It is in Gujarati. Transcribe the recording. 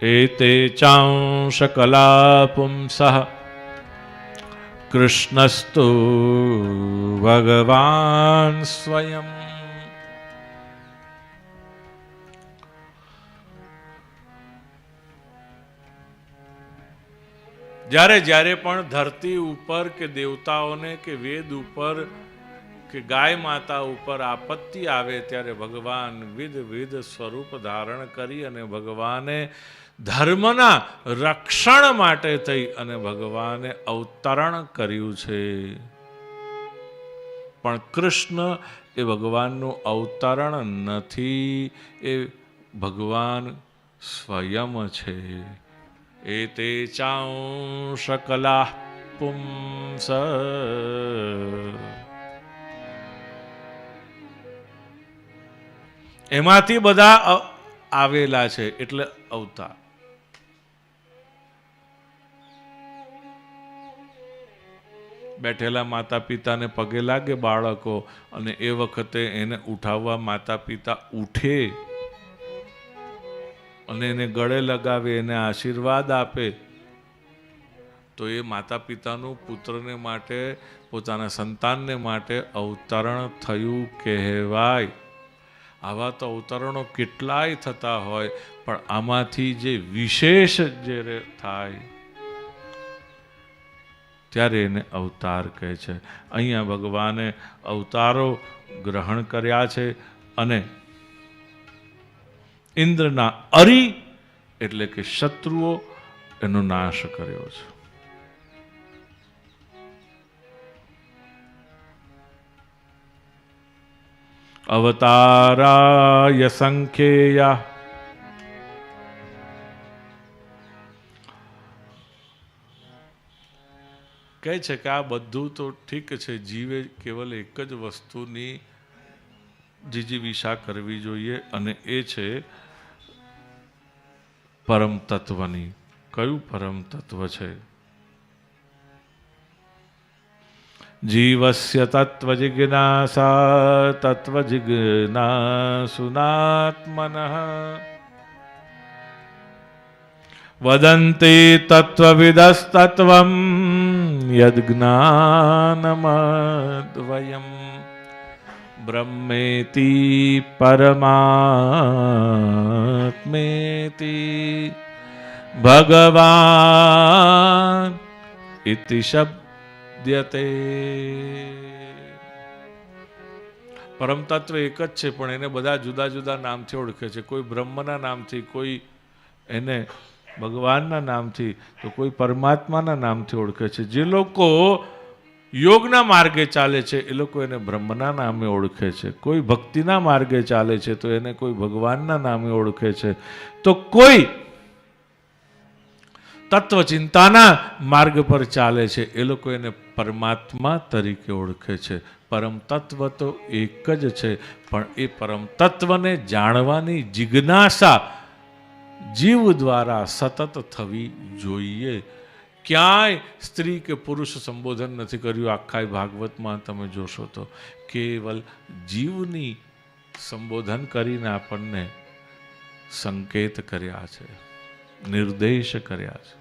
एते चांशकला पुंसः कृष्णस्तु भगवान् स्वयं। જ્યારે જ્યારે પણ ધરતી ઉપર કે દેવતાઓને કે વેદ ઉપર કે ગાય માતા ઉપર આપત્તિ આવે ત્યારે ભગવાન વિધ સ્વરૂપ ધારણ કરી અને ભગવાને ધર્મના રક્ષણ માટે થઈ અને ભગવાને અવતરણ કર્યું છે. પણ કૃષ્ણ એ ભગવાનનું અવતરણ નથી, એ ભગવાન સ્વયં છે. એતે ચાંશકલા પુંસ, એમાંથી બધા આવેલા છે એટલે અવતાર. બેઠેલા માતા પિતાને પગે લાગે બાળકો અને એ વખતે એને ઉઠાવવા માતા પિતા ઉઠે અને એને ગળે લગાવે, એને આશીર્વાદ આપે, તો એ માતા પિતાનું પુત્રને માટે, પોતાના સંતાનને માટે અવતરણ થયું કહેવાય. આવા તો અવતરણો કેટલાય થતા હોય, પણ આમાંથી જે વિશેષ જે થાય ત્યારે એને અવતાર કહે છે. અહીંયા ભગવાને અવતારો ગ્રહણ કર્યા છે અને ઇન્દ્રના અરી એટલે કે શત્રુઓ એનો નાશ કર્યો છે. અવતારાય સંખ્યેય, કહે છે કે આ બધું તો ઠીક છે, જીવે કેવલ એક જ વસ્તુની જીજીવિષા કરવી જોઈએ અને એ છે પરમ તત્વની. કયું પરમ તત્વ છે? જીવસ્ય તત્વ જિજ્ઞાસા તત્વ જિજ્ઞાસુનાત્મનઃ વદન્તિ તત્વવિદસ્તત્વં યદ્જ્ઞાનમદ્વયં બ્રહ્મેતિ પરમાત્મેતિ ભગવાન ઇતિ શબ્દ્યતે. પરમ તત્વ એક જ છે, પણ એને બધા જુદા જુદા નામથી ઓળખે છે. કોઈ બ્રહ્મના નામથી, કોઈ એને ભગવાનના નામથી, તો કોઈ પરમાત્માના નામથી ઓળખે છે. જે લોકો યોગના માર્ગે ચાલે છે એ લોકો એને બ્રહ્મના નામે ઓળખે છે. કોઈ ભક્તિના માર્ગે ચાલે છે તો એને કોઈ ભગવાનના નામે ઓળખે છે. તો કોઈ તત્વચિંતાના માર્ગ પર ચાલે છે એ લોકો એને પરમાત્મા તરીકે ઓળખે છે. પરમ તત્વ તો એક જ છે, પણ એ પરમ તત્વને જાણવાની જિજ્ઞાસા જીવ દ્વારા સતત થવી જોઈએ. ક્યાંય સ્ત્રી કે પુરુષ સંબોધન નથી કર્યું. આખા ભાગવતમાં તમે જોશો તો કેવલ જીવની સંબોધન કરીને આપણને સંકેત કર્યા છે, નિર્દેશ કર્યા છે.